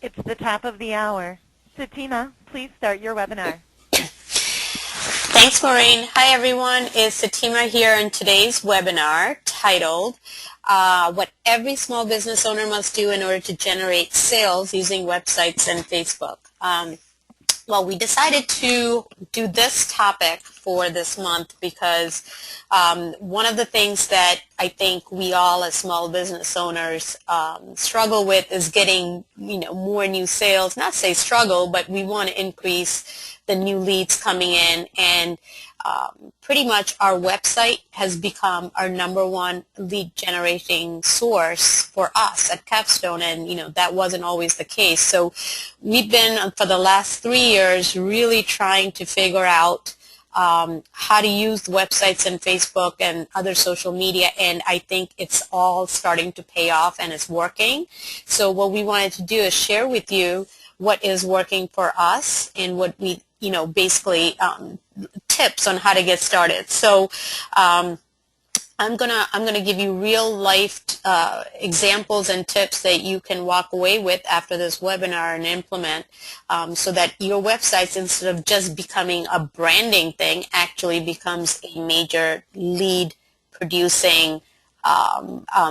It's the top of the hour. Satima, please start your webinar. Thanks, Maureen. Hi, everyone. It's Satima here in today's webinar titled What Every Small Business Owner Must Do in Order to Generate Sales Using Websites and Facebook. Well, we decided to do this topic for this month because one of the things that I think we all as small business owners struggle with is getting, more new sales. Not say struggle, but we want to increase the new leads coming in, and pretty much our website has become our number one lead generating source for us at Capstone, and that wasn't always the case. So we've been for the last 3 years really trying to figure out how to use websites and Facebook and other social media, and I think it's all starting to pay off and it's working. So what we wanted to do is share with you what is working for us and what we basically tips on how to get started. So I'm gonna give you real life examples and tips that you can walk away with after this webinar and implement, so that your websites, instead of just becoming a branding thing, actually becomes a major lead producing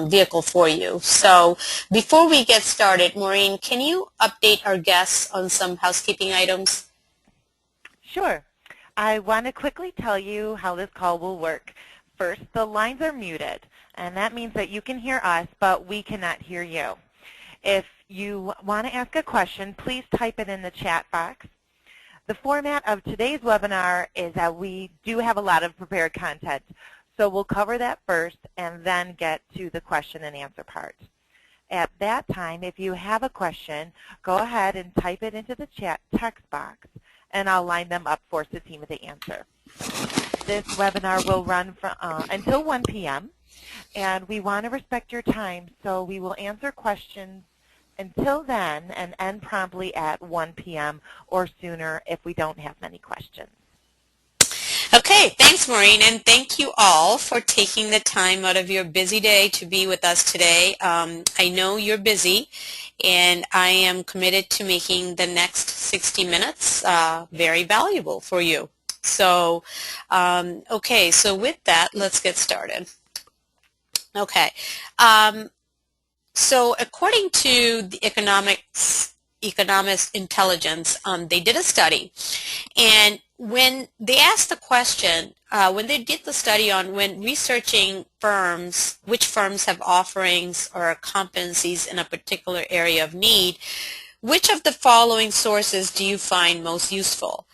vehicle for you. So before we get started, Maureen, can you update our guests on some housekeeping items? Sure. I want to quickly tell you how this call will work. First, the lines are muted, and that means that you can hear us, but we cannot hear you. If you want to ask a question, please type it in the chat box. The format of today's webinar is that we do have a lot of prepared content, so we'll cover that first and then get to the question and answer part. At that time, if you have a question, go ahead and type it into the chat text box, and I'll line them up for Satima to answer. This webinar will run until 1 p.m., and we want to respect your time, so we will answer questions until then and end promptly at 1 p.m. or sooner if we don't have many questions. Okay, thanks, Maureen, and thank you all for taking the time out of your busy day to be with us today. I know you're busy, and I am committed to making the next 60 minutes very valuable for you. So, okay, so with that, let's get started. Okay, so according to the Economist Intelligence, they did a study, and when they asked the question, when they did the study on when researching firms, which firms have offerings or competencies in a particular area of need, which of the following sources do you find most useful?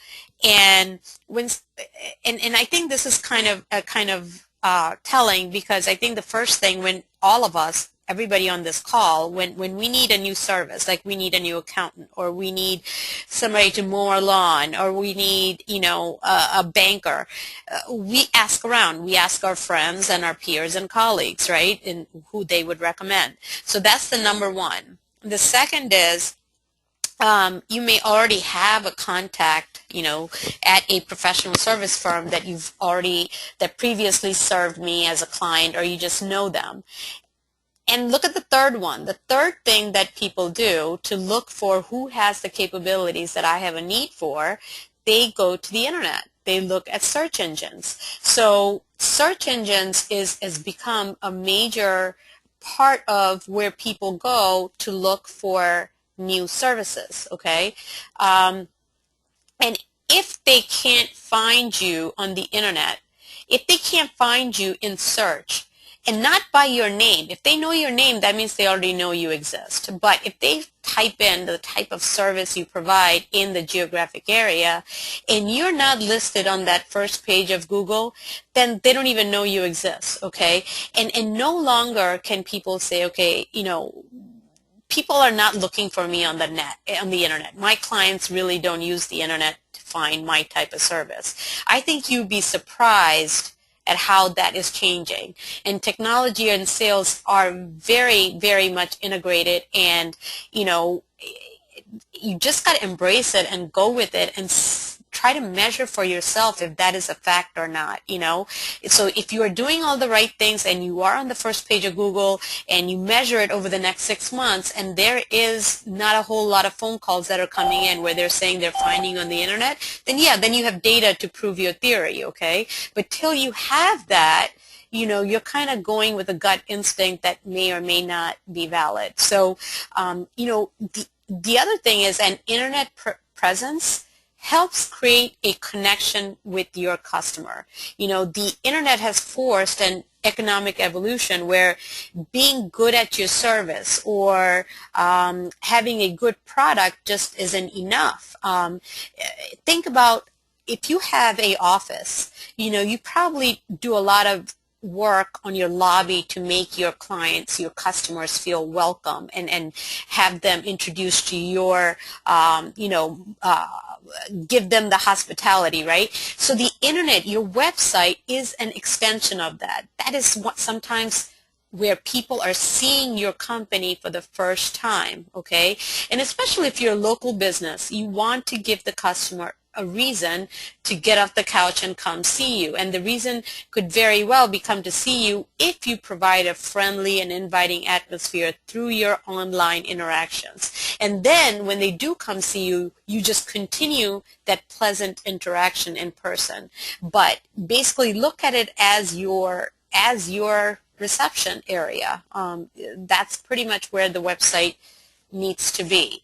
And I think this is kind of telling, because I think the first thing, when all of us, everybody on this call, when we need a new service, like we need a new accountant, or we need somebody to mow our lawn, or we need, a banker, we ask around. We ask our friends and our peers and colleagues, right, and who they would recommend. So that's the number one. The second is, you may already have a contact, at a professional service firm that previously served me as a client, or you just know them. And look at the third one. The third thing that people do to look for who has the capabilities that I have a need for, they go to the internet. They look at search engines. So search engines has become a major part of where people go to look for new services, okay? And if they can't find you on the internet, if they can't find you in search, and not by your name. If they know your name, that means they already know you exist. But if they type in the type of service you provide in the geographic area, and you're not listed on that first page of Google, then they don't even know you exist, okay? And no longer can people say, okay, people are not looking for me on the internet. My clients really don't use the internet to find my type of service. I think you'd be surprised at how that is changing. And technology and sales are very, very much integrated, and you just got to embrace it and go with it and try to measure for yourself if that is a fact or not, you know. So if you are doing all the right things and you are on the first page of Google and you measure it over the next 6 months and there is not a whole lot of phone calls that are coming in where they're saying they're finding on the internet, then yeah, then you have data to prove your theory, okay? But till you have that, you know, you're kind of going with a gut instinct that may or may not be valid. So, you know, the other thing is an internet presence helps create a connection with your customer. You know, the internet has forced an economic evolution where being good at your service or having a good product just isn't enough. Think about if you have an office, you know, you probably do a lot of work on your lobby to make your clients, your customers feel welcome and have them introduced to your, you know, give them the hospitality, right? So the internet, your website is an extension of that. That is what sometimes where people are seeing your company for the first time, okay? And especially if you're a local business, you want to give the customer a reason to get off the couch and come see you. And the reason could very well become to see you if you provide a friendly and inviting atmosphere through your online interactions. And then when they do come see you, you just continue that pleasant interaction in person. But basically look at it as your reception area. That's pretty much where the website needs to be.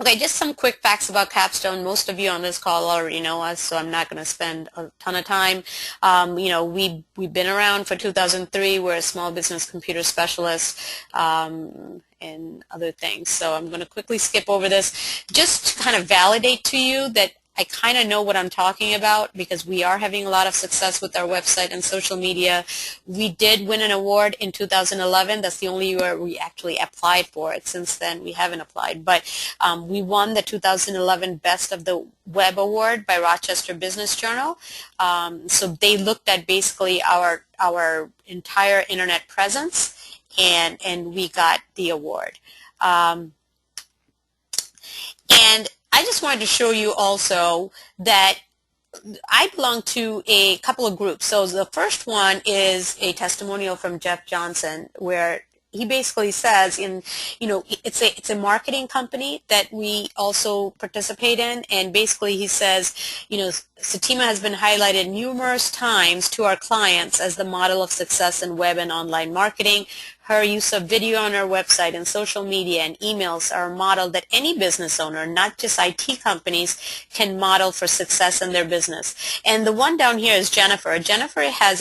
Okay, just some quick facts about Capstone. Most of you on this call already know us, so I'm not going to spend a ton of time. You know, we've been around for 2003. We're a small business computer specialist and other things. So I'm going to quickly skip over this just to kind of validate to you that I kind of know what I'm talking about because we are having a lot of success with our website and social media. We did win an award in 2011. That's the only year we actually applied for it. Since then, we haven't applied. But we won the 2011 Best of the Web Award by Rochester Business Journal. So they looked at basically our entire internet presence, and we got the award. And I just wanted to show you also that I belong to a couple of groups. So the first one is a testimonial from Jeff Johnson where he basically says it's a marketing company that we also participate in, and basically he says, Satima has been highlighted numerous times to our clients as the model of success in web and online marketing. Her use of video on her website and social media and emails are a model that any business owner, not just IT companies, can model for success in their business. And the one down here is Jennifer. Jennifer has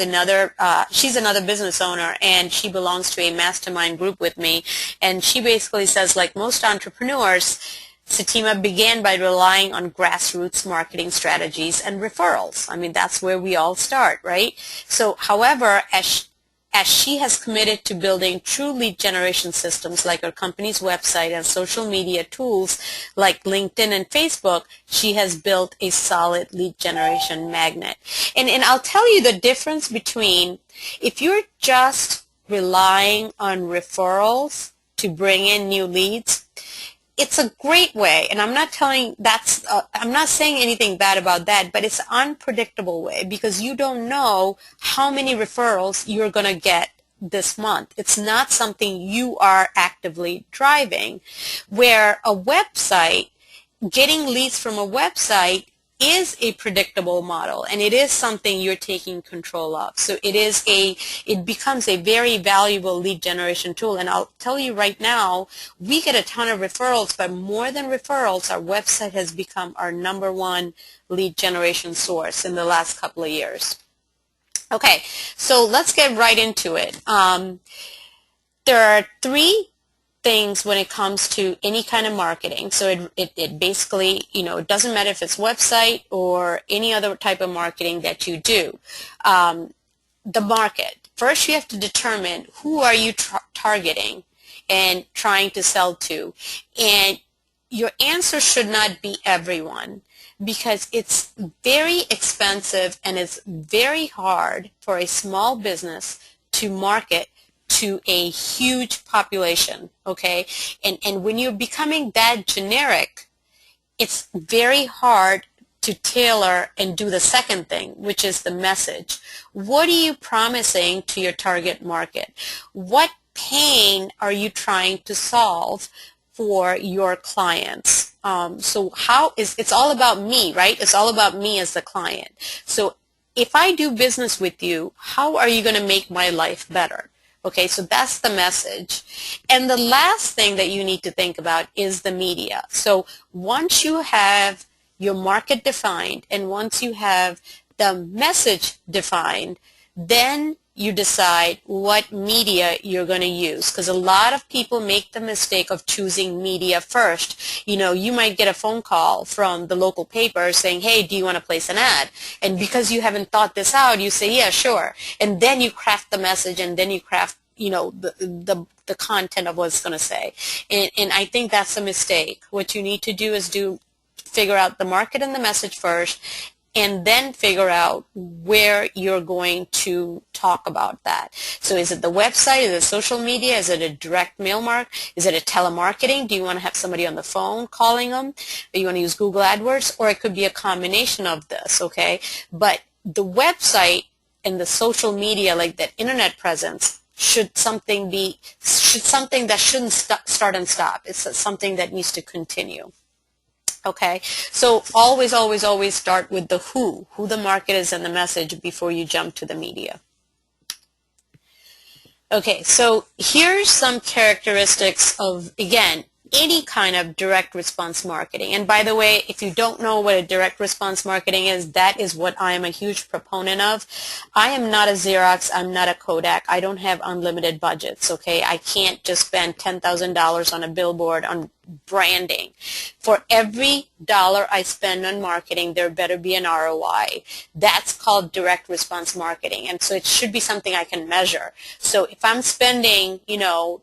she's another business owner, and she belongs to a mastermind group with me. And she basically says, like most entrepreneurs, Satima began by relying on grassroots marketing strategies and referrals. I mean, that's where we all start, right? So, however, as she has committed to building true lead generation systems like her company's website and social media tools like LinkedIn and Facebook, she has built a solid lead generation magnet. And I'll tell you the difference between if you're just relying on referrals to bring in new leads, it's a great way, and I'm not saying anything bad about that, but it's an unpredictable way because you don't know how many referrals you're going to get this month. It's not something you are actively driving. Where a website, getting leads from a website is a predictable model, and it is something you're taking control of. So it becomes a very valuable lead generation tool. And I'll tell you right now, we get a ton of referrals, but more than referrals, our website has become our #1 lead generation source in the last couple of years. Okay, so let's get right into it. There are 3 things when it comes to any kind of marketing. So it basically, it doesn't matter if it's website or any other type of marketing that you do. The market. First, you have to determine who are you targeting and trying to sell to. And your answer should not be everyone because it's very expensive and it's very hard for a small business to market to a huge population, okay? And when you're becoming that generic, it's very hard to tailor and do the second thing, which is the message. What are you promising to your target market? What pain are you trying to solve for your clients? So it's all about me, right? It's all about me as the client. So if I do business with you, how are you going to make my life better? Okay, so that's the message. And the last thing that you need to think about is the media. So once you have your market defined and once you have the message defined, then you decide what media you're going to use, because a lot of people make the mistake of choosing media first. You know, you might get a phone call from the local paper saying, hey, do you want to place an ad? And because you haven't thought this out, you say, yeah, sure. And then you craft the message, and then you craft, you know, the content of what it's going to say. And I think that's a mistake. What you need to do is figure out the market and the message first, and then figure out where you're going to talk about that. So is it the website? Is it social media? Is it a direct mail mark? Is it a telemarketing? Do you want to have somebody on the phone calling them? Do you want to use Google AdWords? Or it could be a combination of this, okay? But the website and the social media, like that internet presence, should something that shouldn't start and stop. It's something that needs to continue. Okay, so always, always, always start with the who the market is and the message before you jump to the media. Okay, so here's some characteristics of, again, any kind of direct response marketing. And by the way, if you don't know what a direct response marketing is, that is what I am a huge proponent of. I am not a Xerox. I'm not a Kodak. I don't have unlimited budgets, okay? I can't just spend $10,000 on a billboard on branding. For every dollar I spend on marketing, there better be an ROI. That's called direct response marketing. And so it should be something I can measure. So if I'm spending, you know,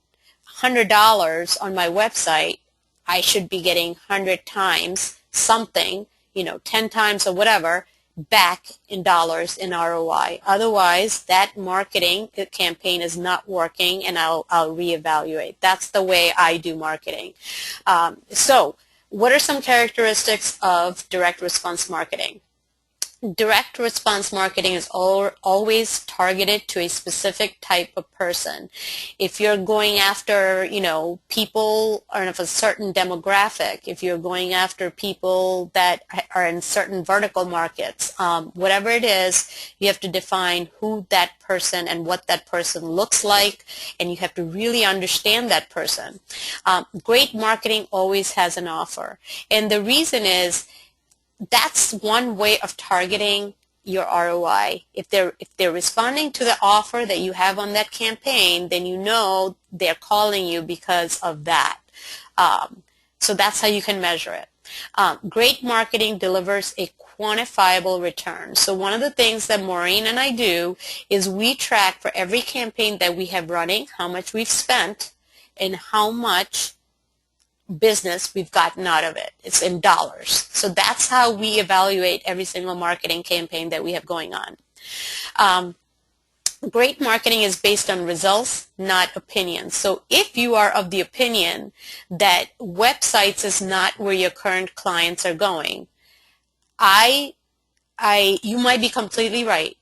$100 on my website, I should be getting 100 times something, you know, 10 times or whatever, back in dollars in ROI. Otherwise, that marketing campaign is not working, and I'll reevaluate. That's the way I do marketing. So what are some characteristics of direct response marketing? Direct response marketing is always targeted to a specific type of person. If you're going after, you know, people are of a certain demographic, if you're going after people that are in certain vertical markets, whatever it is, you have to define who that person and what that person looks like, and you have to really understand that person. Great marketing always has an offer, and the reason is that's one way of targeting your ROI. If they're responding to the offer that you have on that campaign, then you know they're calling you because of that. So that's how you can measure it. Great marketing delivers a quantifiable return. So one of the things that Maureen and I do is we track for every campaign that we have running how much we've spent and how much business we've gotten out of it. It's in dollars. So that's how we evaluate every single marketing campaign that we have going on. Great marketing is based on results, not opinions. So if you are of the opinion that websites is not where your current clients are going, you might be completely right,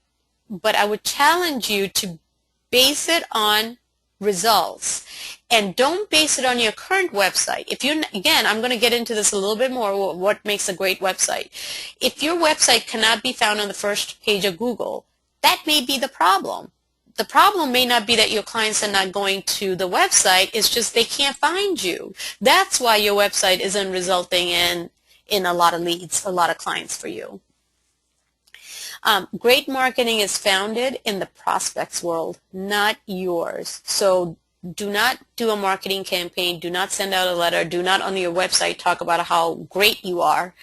but I would challenge you to base it on results. And don't base it on your current website. If you, again, I'm going to get into this a little bit more, what makes a great website. If your website cannot be found on the first page of Google, that may be the problem. The problem may not be that your clients are not going to the website, it's just they can't find you. That's why your website isn't resulting in a lot of leads, a lot of clients for you. Great marketing is founded in the prospect's world, not yours. So do not do a marketing campaign. Do not send out a letter. Do not on your website talk about how great you are.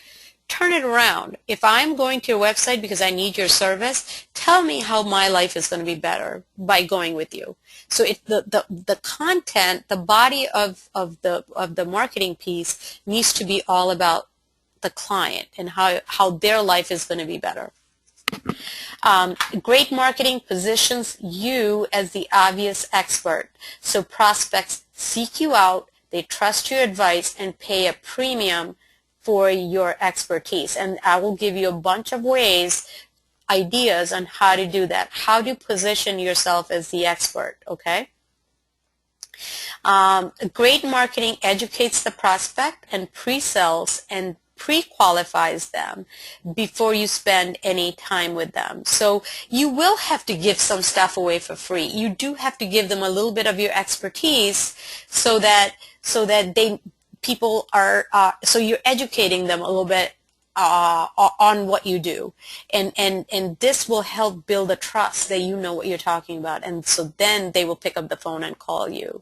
Turn it around. If I'm going to your website because I need your service, tell me how my life is going to be better by going with you. So if the content, the body of the marketing piece needs to be all about the client and how their life is going to be better. Great marketing positions you as the obvious expert. So prospects seek you out, they trust your advice, and pay a premium for your expertise. And I will give you a bunch of ways, ideas on how to do that, how to position yourself as the expert, okay? Great marketing educates the prospect and pre-sells and pre-qualifies them before you spend any time with them. So you will have to give some stuff away for free. You do have to give them a little bit of your expertise so that so you're educating them a little bit on what you do, and this will help build a trust that you know what you're talking about, and so then they will pick up the phone and call you.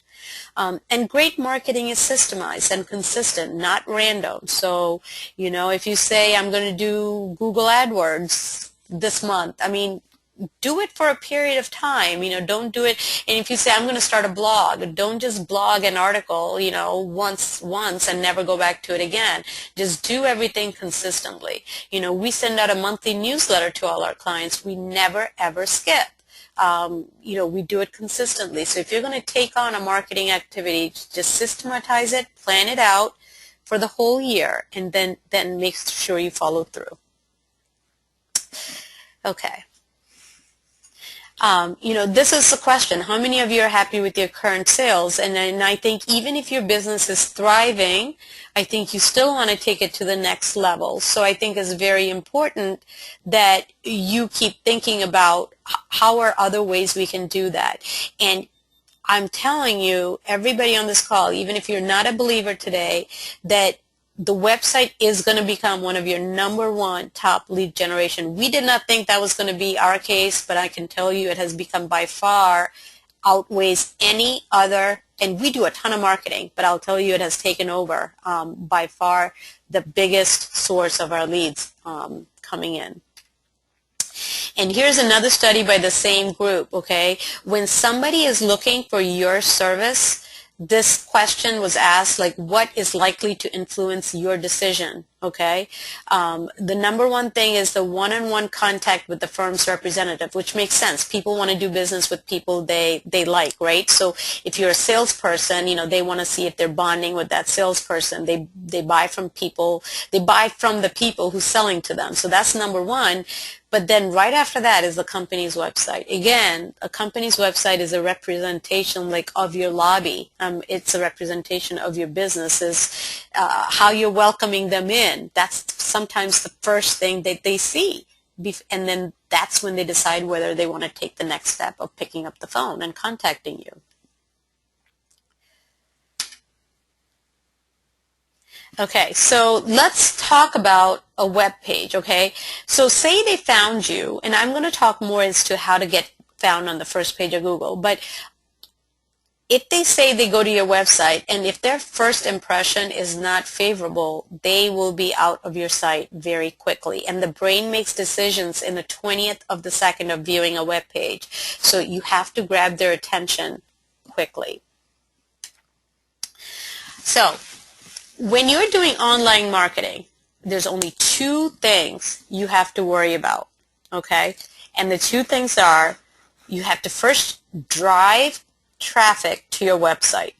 And great marketing is systemized and consistent, not random. So, you know, if you say, I'm going to do Google AdWords this month, I mean, do it for a period of time. You know, don't do it. And if you say, I'm going to start a blog, don't just blog an article, you know, once and never go back to it again. Just do everything consistently. You know, we send out a monthly newsletter to all our clients. We never, ever skip. You know, we do it consistently. So if you're going to take on a marketing activity, just systematize it, plan it out for the whole year, and then make sure you follow through. Okay. You know, this is the question. How many of you are happy with your current sales? And I think even if your business is thriving, I think you still want to take it to the next level. So I think it's very important that you keep thinking about how are other ways we can do that. And I'm telling you, everybody on this call, even if you're not a believer today, that the website is going to become one of your #1 top lead generation. We did not think that was going to be our case, but I can tell you it has become by far outweighs any other, and we do a ton of marketing, but I'll tell you it has taken over by far the biggest source of our leads coming in. And here's another study by the same group, okay? When somebody is looking for your service, this question was asked, like, what is likely to influence your decision, okay? The #1 thing is the one-on-one contact with the firm's representative, which makes sense. People want to do business with people they like, right? So if you're a salesperson, you know, they want to see if they're bonding with that salesperson. They buy from people, they buy from the people who's selling to them. So that's #1. But then right after that is the company's website. Again, a company's website is a representation like of your lobby. It's a representation of your business, is how you're welcoming them in. That's sometimes the first thing that they see. And then that's when they decide whether they want to take the next step of picking up the phone and contacting you. Okay, so let's talk about a web page, okay? So say they found you, and I'm going to talk more as to how to get found on the first page of Google, but if they say they go to your website, and if their first impression is not favorable, they will be out of your site very quickly. And the brain makes decisions in the 20th of the second of viewing a web page. So you have to grab their attention quickly. So when you're doing online marketing, there's only 2 things you have to worry about, okay? And the 2 things are, you have to first drive traffic to your website.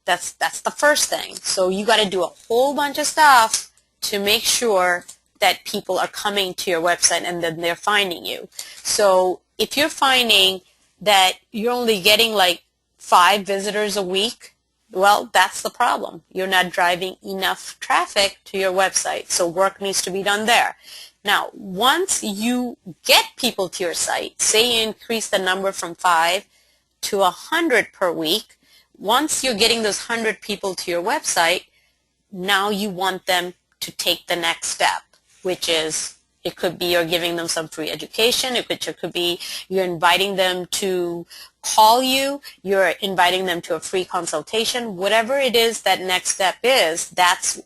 That's the first thing. So you got to do a whole bunch of stuff to make sure that people are coming to your website and then they're finding you. So if you're finding that you're only getting like 5 visitors a week, well, that's the problem. You're not driving enough traffic to your website, so work needs to be done there. Now, once you get people to your site, say you increase the number from 5 to 100 per week, once you're getting those 100 people to your website, now you want them to take the next step, which is, it could be you're giving them some free education, it could be you're inviting them to call you, you're inviting them to a free consultation. Whatever it is that next step is, that's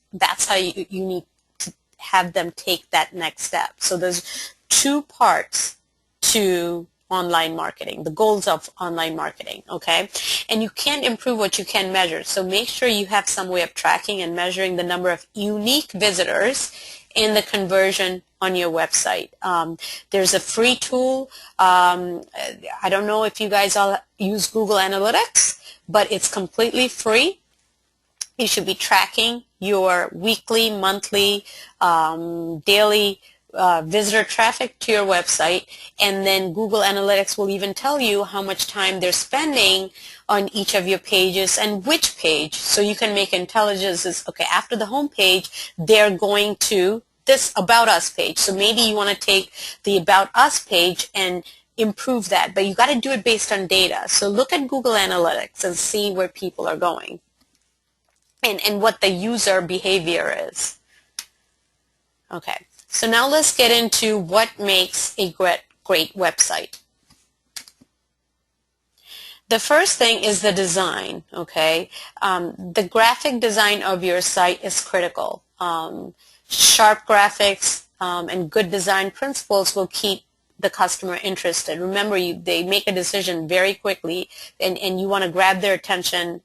how you need to have them take that next step. So there's 2 parts to online marketing, the goals of online marketing, okay? And you can't improve what you can measure. So make sure you have some way of tracking and measuring the number of unique visitors and the conversion on your website. There's a free tool. I don't know if you guys all use Google Analytics, but it's completely free. You should be tracking your weekly, monthly, daily visitor traffic to your website, and then Google Analytics will even tell you how much time they're spending on each of your pages and which page, so you can make intelligences. Okay, after the home page, they're going to this About Us page. So maybe you want to take the About Us page and improve that, but you got to do it based on data. So look at Google Analytics and see where people are going and what the user behavior is. Okay, so now let's get into what makes a great website. The first thing is the design, okay? The graphic design of your site is critical. Sharp graphics and good design principles will keep the customer interested. Remember, they make a decision very quickly, and you want to grab their attention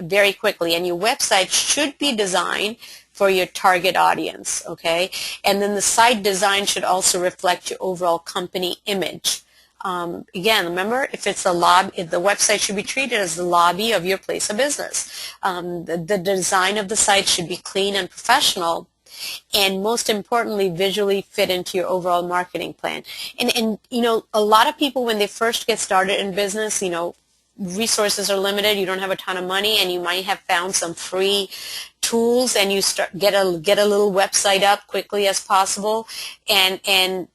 very quickly, and your website should be designed for your target audience, okay? And then the site design should also reflect your overall company image. Again, remember, if it's a lobby, the website should be treated as the lobby of your place of business. The design of the site should be clean and professional, and most importantly, visually fit into your overall marketing plan. And you know, a lot of people, when they first get started in business, you know, resources are limited, you don't have a ton of money, and you might have found some free tools, and you get a little website up quickly as possible, and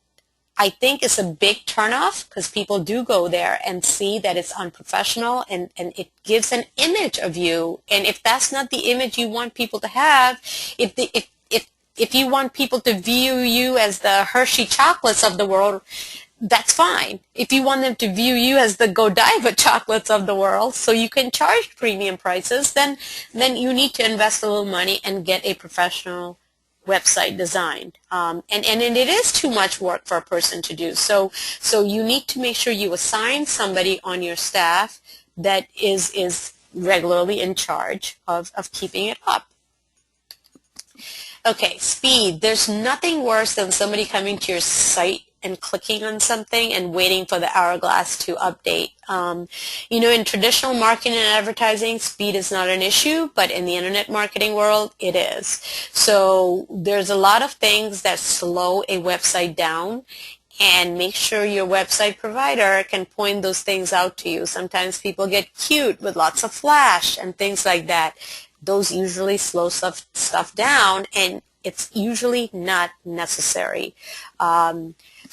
I think it's a big turnoff, because people do go there and see that it's unprofessional, and it gives an image of you. And if that's not the image you want people to have, if you want people to view you as the Hershey chocolates of the world, that's fine. If you want them to view you as the Godiva chocolates of the world, so you can charge premium prices, then you need to invest a little money and get a professional website designed. And it is too much work for a person to do. So you need to make sure you assign somebody on your staff that is regularly in charge of keeping it up. Okay, speed. There's nothing worse than somebody coming to your site and clicking on something and waiting for the hourglass to update. You know, in traditional marketing and advertising, speed is not an issue, but in the internet marketing world, it is. So there's a lot of things that slow a website down, and make sure your website provider can point those things out to you. Sometimes people get cute with lots of flash and things like that. Those usually slow stuff down, and it's usually not necessary.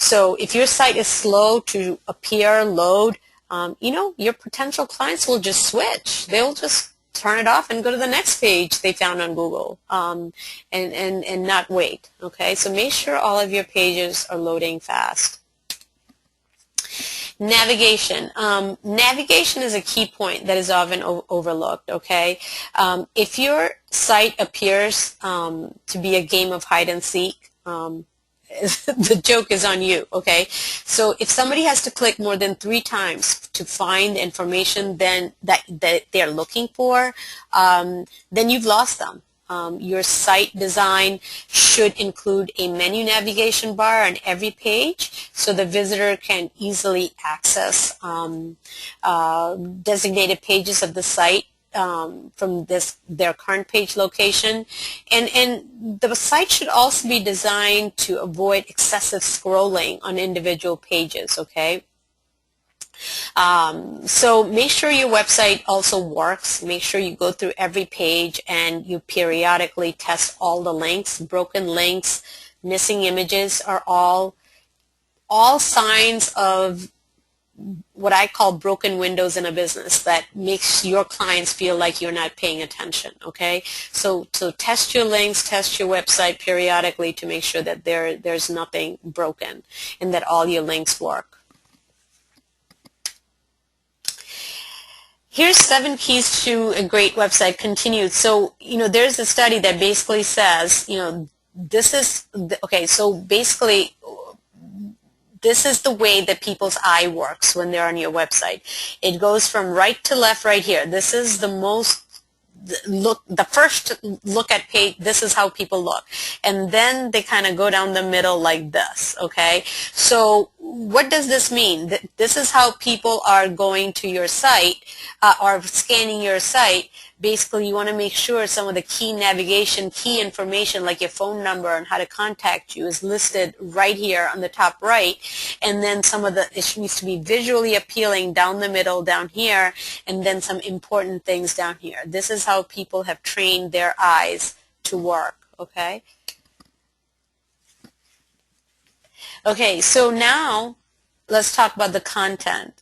So if your site is slow to appear, load, you know, your potential clients will just switch. They'll just turn it off and go to the next page they found on Google, and not wait. Okay, so make sure all of your pages are loading fast. Navigation. Navigation is a key point that is often overlooked, okay? If your site appears to be a game of hide and seek, the joke is on you, okay? So if somebody has to click more than 3 times to find the information that they're looking for, then you've lost them. Your site design should include a menu navigation bar on every page, so the visitor can easily access designated pages of the site from their current page location. And the site should also be designed to avoid excessive scrolling on individual pages, okay? So make sure your website also works. Make sure you go through every page and you periodically test all the links. Broken links, missing images are all signs of what I call broken windows in a business that makes your clients feel like you're not paying attention, okay? So test your links, test your website periodically to make sure that there's nothing broken and that all your links work. Here's 7 keys to a great website continued. So, you know, there's a study that basically says, you know, this is the way that people's eye works when they're on your website. It goes from right to left right here. This is the first look at page, this is how people look. And then they kind of go down the middle like this, okay? So what does this mean? This is how people are going to your site or scanning your site Basically, you want to make sure some of the key navigation, key information like your phone number and how to contact you is listed right here on the top right. And then some of it needs to be visually appealing down the middle, down here, and then some important things down here. This is how people have trained their eyes to work, okay? Okay, so now let's talk about the content.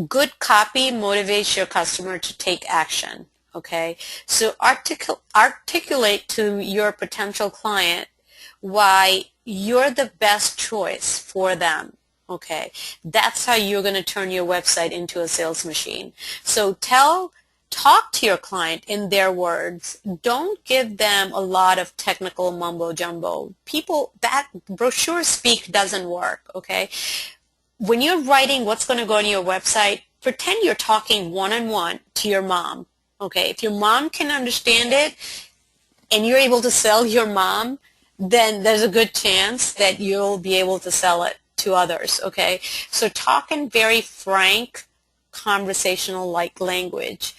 Good copy motivates your customer to take action, okay? So articulate to your potential client why you're the best choice for them, okay? That's how you're going to turn your website into a sales machine. So talk to your client in their words. Don't give them a lot of technical mumbo jumbo. That brochure speak doesn't work, okay? When you're writing what's going to go on your website, pretend you're talking one-on-one to your mom, okay? If your mom can understand it and you're able to sell your mom, then there's a good chance that you'll be able to sell it to others, okay? So talk in very frank, conversational-like language.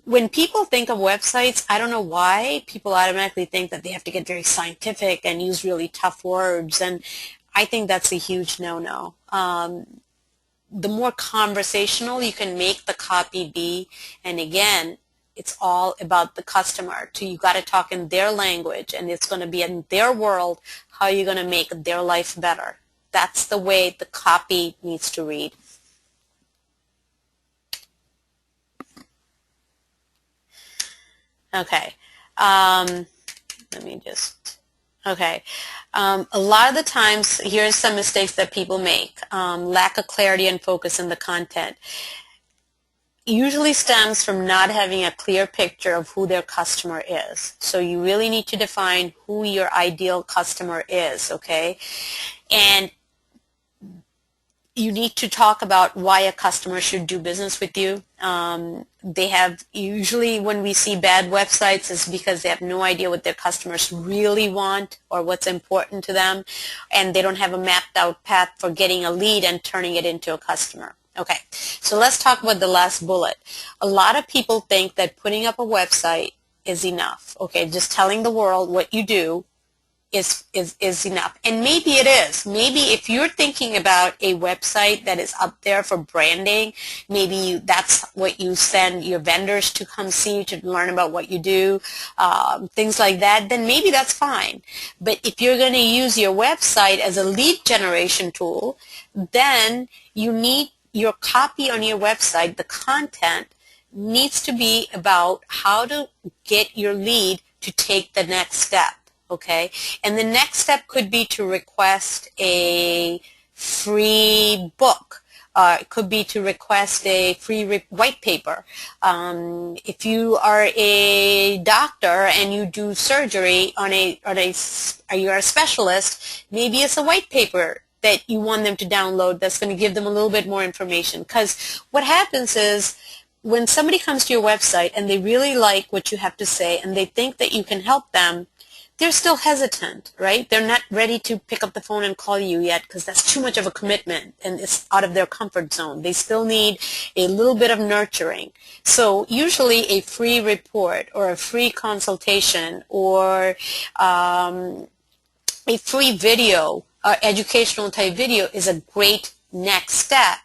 When people think of websites, I don't know why, people automatically think that they have to get very scientific and use really tough words, and I think that's a huge no-no. The more conversational you can make the copy be, and again, it's all about the customer. So you got to talk in their language, and it's going to be in their world how you're going to make their life better. That's the way the copy needs to read. Okay. Let me just, okay. A lot of the times, here's some mistakes that people make. Lack of clarity and focus in the content usually stems from not having a clear picture of who their customer is. So you really need to define who your ideal customer is, okay? And you need to talk about why a customer should do business with you. Usually when we see bad websites, it's because they have no idea what their customers really want or what's important to them, and they don't have a mapped out path for getting a lead and turning it into a customer. Okay, so let's talk about the last bullet. A lot of people think that putting up a website is enough. Okay, just telling the world what you do is enough. And maybe it is. Maybe if you're thinking about a website that is up there for branding, maybe that's what you send your vendors to come see to learn about what you do, things like that, then maybe that's fine. But if you're going to use your website as a lead generation tool, then you need your copy on your website, the content, needs to be about how to get your lead to take the next step. Okay, and the next step could be to request a free book. It could be to request a free white paper. If you are a doctor and you do surgery you're a specialist, maybe it's a white paper that you want them to download that's going to give them a little bit more information. Because what happens is, when somebody comes to your website and they really like what you have to say and they think that you can help them, they're still hesitant, right? They're not ready to pick up the phone and call you yet because that's too much of a commitment and it's out of their comfort zone. They still need a little bit of nurturing. So usually a free report or a free consultation or a free video, educational type video is a great next step.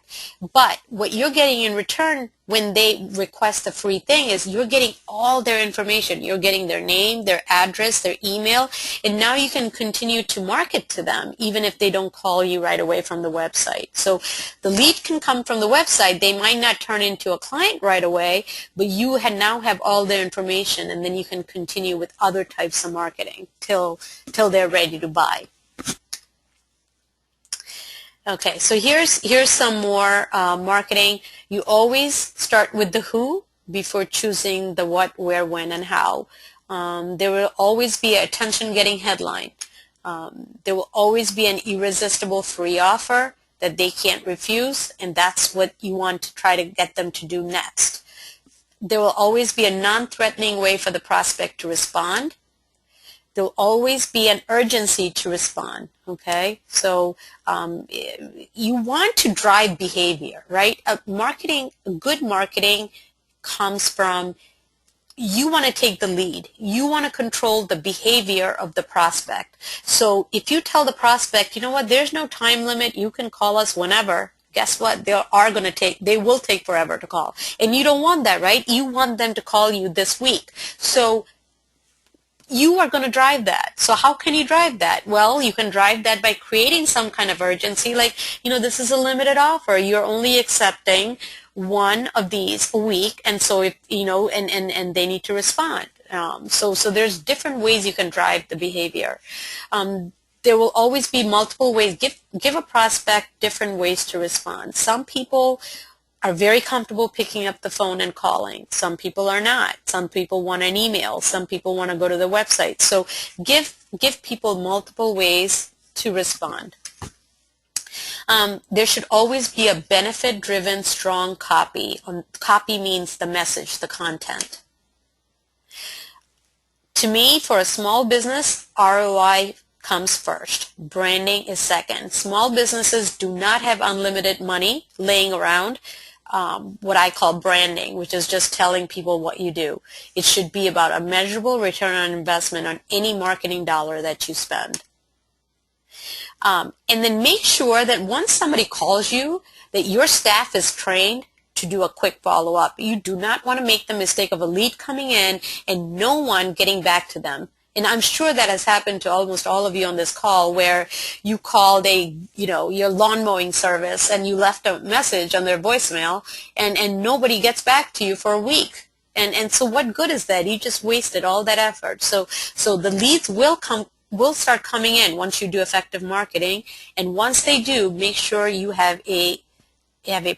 But what you're getting in return when they request a free thing is you're getting all their information. You're getting their name, their address, their email, and now you can continue to market to them even if they don't call you right away from the website. So the lead can come from the website. They might not turn into a client right away, but you now have all their information, and then you can continue with other types of marketing till they're ready to buy. Okay, so here's some more marketing. You always start with the who before choosing the what, where, when, and how. There will always be an attention-getting headline. There will always be an irresistible free offer that they can't refuse, and that's what you want to try to get them to do next. There will always be a non-threatening way for the prospect to respond. There will always be an urgency to respond, okay? So you want to drive behavior, right? Good marketing comes from you want to take the lead. You want to control the behavior of the prospect. So if you tell the prospect, you know what, there's no time limit, you can call us whenever, guess what? They will take forever to call. And you don't want that, right? You want them to call you this week. So you are going to drive that. So how can you drive that? Well, you can drive that by creating some kind of urgency, like, this is a limited offer. You're only accepting one of these a week, and so if and they need to respond. So there's different ways you can drive the behavior. There will always be multiple ways. Give a prospect different ways to respond. Some people are very comfortable picking up the phone and calling. Some people are not. Some people want an email. Some people want to go to the website. So give people multiple ways to respond. There should always be a benefit-driven, strong copy. Copy means the message, the content. To me, for a small business, ROI comes first. Branding is second. Small businesses do not have unlimited money laying around. What I call branding, which is just telling people what you do. It should be about a measurable return on investment on any marketing dollar that you spend. And then make sure that once somebody calls you, that your staff is trained to do a quick follow-up. You do not want to make the mistake of a lead coming in and no one getting back to them. And I'm sure that has happened to almost all of you on this call, where you called your lawn mowing service and you left a message on their voicemail and nobody gets back to you for a week. And so what good is that? You just wasted all that effort. So the leads will start coming in once you do effective marketing. And once they do, make sure you have a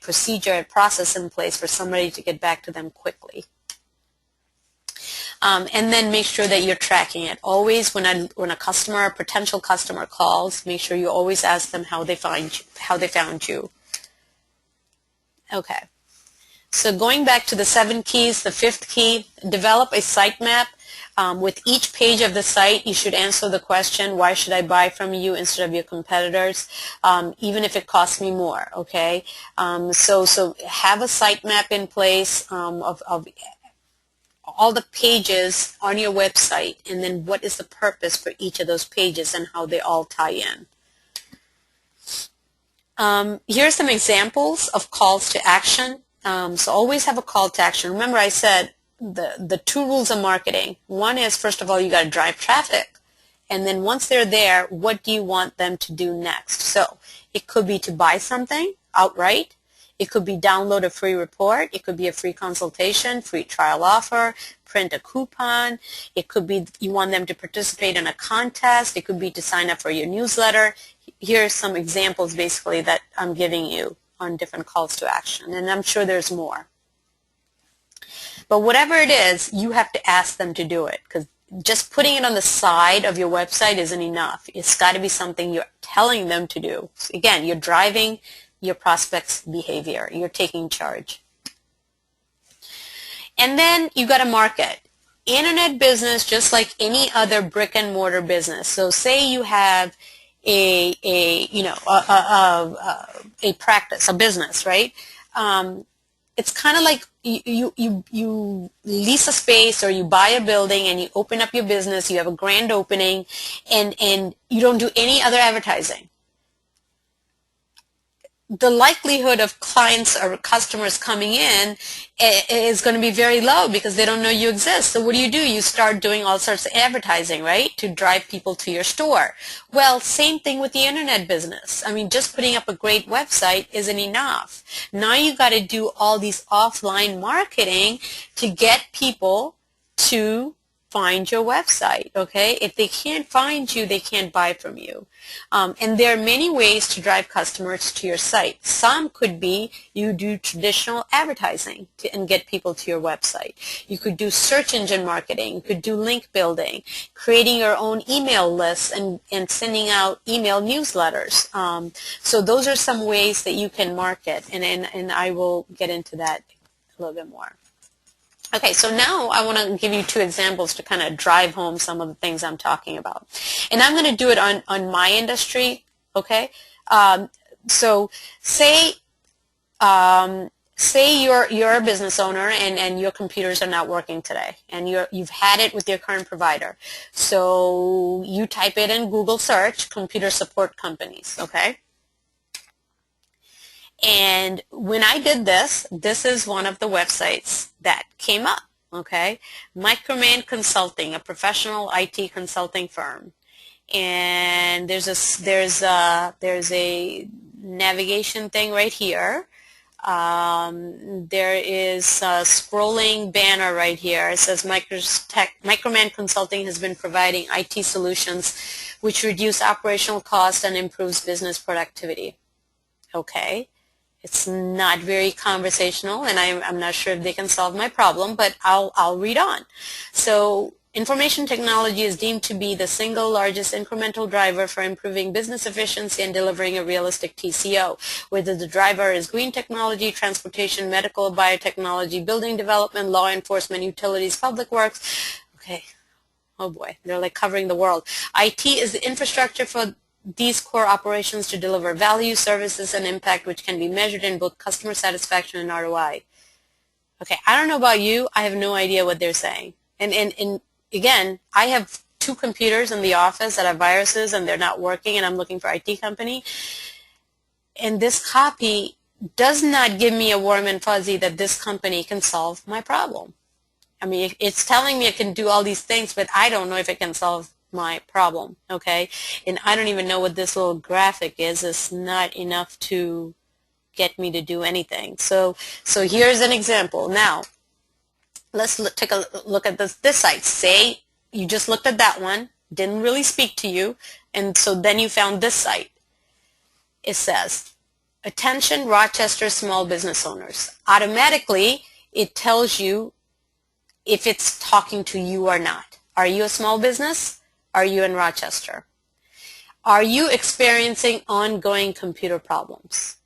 procedure and process in place for somebody to get back to them quickly. And then make sure that you're tracking it. Always when a customer or potential customer calls, make sure you always ask them how they found you. Okay. So going back to the 7 keys, the 5th key, develop a sitemap. With each page of the site, you should answer the question, why should I buy from you instead of your competitors, even if it costs me more, okay? So have a sitemap in place of all the pages on your website, and then what is the purpose for each of those pages and how they all tie in. Here are some examples of calls to action. So always have a call to action. Remember I said the 2 rules of marketing. One is, first of all, you got to drive traffic. And then once they're there, what do you want them to do next? So it could be to buy something outright. It could be download a free report. It could be a free consultation, free trial offer, print a coupon. It could be you want them to participate in a contest. It could be to sign up for your newsletter. Here are some examples basically that I'm giving you on different calls to action, and I'm sure there's more. But whatever it is, you have to ask them to do it, because just putting it on the side of your website isn't enough. It's got to be something you're telling them to do. So again, you're driving your prospect's behavior. You're taking charge. And then you got to market. Internet business, just like any other brick and mortar business. So say you have a practice, a business, right? It's kind of like you lease a space or you buy a building and you open up your business, you have a grand opening, and you don't do any other advertising. The likelihood of clients or customers coming in is going to be very low because they don't know you exist. So what do? You start doing all sorts of advertising, right, to drive people to your store. Well, same thing with the internet business. I mean, just putting up a great website isn't enough. Now you got to do all these offline marketing to get people to find your website, okay? If they can't find you, they can't buy from you. And there are many ways to drive customers to your site. Some could be you do traditional advertising and get people to your website. You could do search engine marketing. You could do link building, creating your own email lists and sending out email newsletters. So those are some ways that you can market, and I will get into that a little bit more. Okay, so now I want to give you 2 examples to kind of drive home some of the things I'm talking about. And I'm going to do it on my industry, okay? So say say you're a business owner and your computers are not working today, and you've had it with your current provider. So you type it in Google search, computer support companies, okay? And when I did this, this is one of the websites that came up, okay? Microman Consulting, a professional IT consulting firm. And there's a navigation thing right here. There is a scrolling banner right here. It says Microman Consulting has been providing IT solutions which reduce operational costs and improves business productivity. Okay. It's not very conversational, and I'm not sure if they can solve my problem, but I'll read on. So, information technology is deemed to be the single largest incremental driver for improving business efficiency and delivering a realistic TCO. Whether the driver is green technology, transportation, medical, biotechnology, building development, law enforcement, utilities, public works. Okay. Oh boy, they're like covering the world. IT is the infrastructure for these core operations to deliver value, services, and impact which can be measured in both customer satisfaction and ROI. Okay, I don't know about you. I have no idea what they're saying. And again, I have 2 computers in the office that have viruses and they're not working, and I'm looking for IT company. And this copy does not give me a warm and fuzzy that this company can solve my problem. I mean, it's telling me it can do all these things, but I don't know if it can solve my problem, okay? And I don't even know what this little graphic is. It's not enough to get me to do anything. So here's an example. Now, let's take a look at this site. Say you just looked at that one, didn't really speak to you, and so then you found this site. It says, attention Rochester small business owners. Automatically, it tells you if it's talking to you or not. Are you a small business? Are you in Rochester? Are you experiencing ongoing computer problems?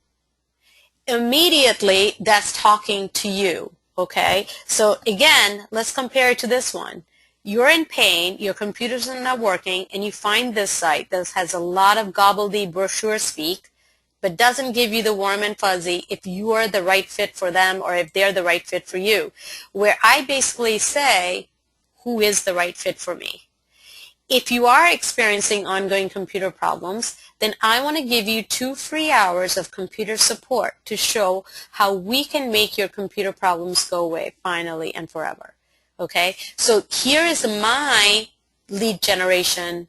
Immediately, that's talking to you, okay? So again, let's compare it to this one. You're in pain, your computers are not working, and you find this site that has a lot of gobbledygook brochure speak, but doesn't give you the warm and fuzzy if you are the right fit for them or if they're the right fit for you, where I basically say, who is the right fit for me? If you are experiencing ongoing computer problems, then I want to give you 2 free hours of computer support to show how we can make your computer problems go away finally and forever. Okay? So here is my lead generation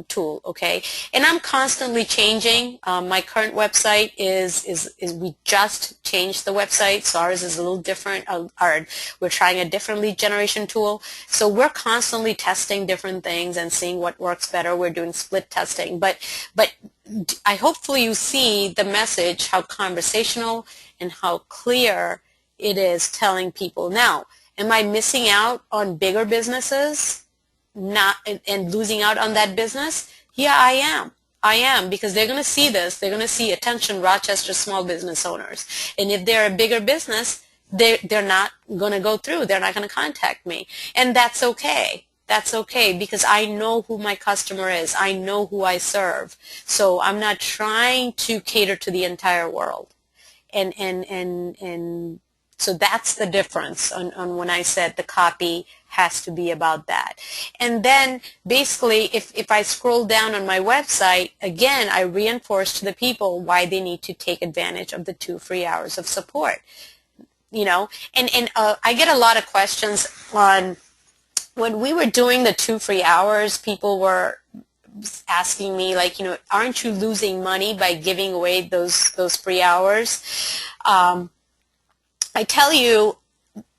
tool, okay? And I'm constantly changing. My current website is we just changed the website, so ours is a little different. We're trying a different lead generation tool. So we're constantly testing different things and seeing what works better. We're doing split testing. But I hopefully you see the message, how conversational and how clear it is telling people. Now, am I missing out on bigger businesses? And losing out on that business? Yeah, I am, because they're going to see this. They're going to see attention Rochester small business owners. And if they're a bigger business, they're not going to go through. They're not going to contact me. And that's okay. That's okay, because I know who my customer is. I know who I serve. So I'm not trying to cater to the entire world. And so that's the difference on when I said the copy has to be about that. And then basically if I scroll down on my website, again, I reinforce to the people why they need to take advantage of the 2 free hours of support. You know, and I get a lot of questions on when we were doing the 2 free hours, people were asking me, like, you know, aren't you losing money by giving away those free hours? I tell you,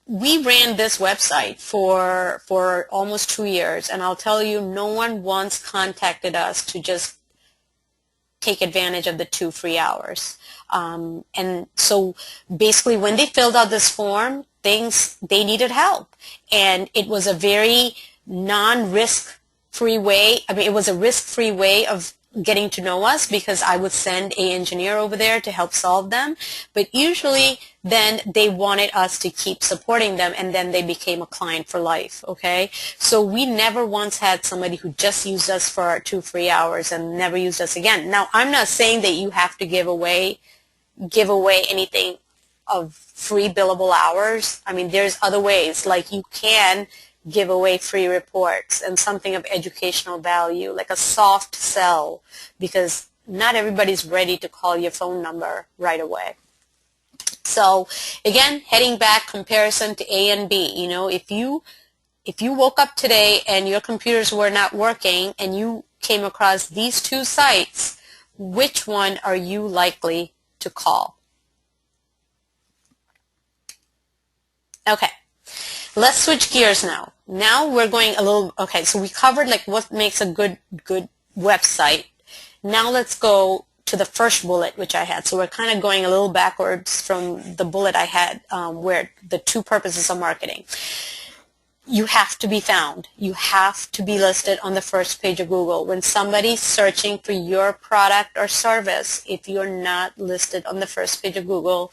we ran this website for almost 2 years, and I'll tell you, no one once contacted us to just take advantage of the 2 free hours. And so basically when they filled out this form, they needed help. And it was a very non-risk-free way. I mean, it was a risk-free way of getting to know us, because I would send an engineer over there to help solve them. But usually then they wanted us to keep supporting them, and then they became a client for life, okay? So we never once had somebody who just used us for our 2 free hours and never used us again. Now, I'm not saying that you have to give away give away anything of free billable hours. I mean, there's other ways, like you can give away free reports and something of educational value, like a soft sell, because not everybody's ready to call your phone number right away. So again, heading back, comparison to A and B. You know, if you woke up today and your computers were not working and you came across these two sites, which one are you likely to call? Okay, let's switch gears now. Now we're going a little, okay, so we covered like what makes a good website. Now let's go to the first bullet which I had. So we're kind of going a little backwards from the bullet I had where the two purposes of marketing. You have to be found. You have to be listed on the first page of Google. When somebody's searching for your product or service, if you're not listed on the first page of Google,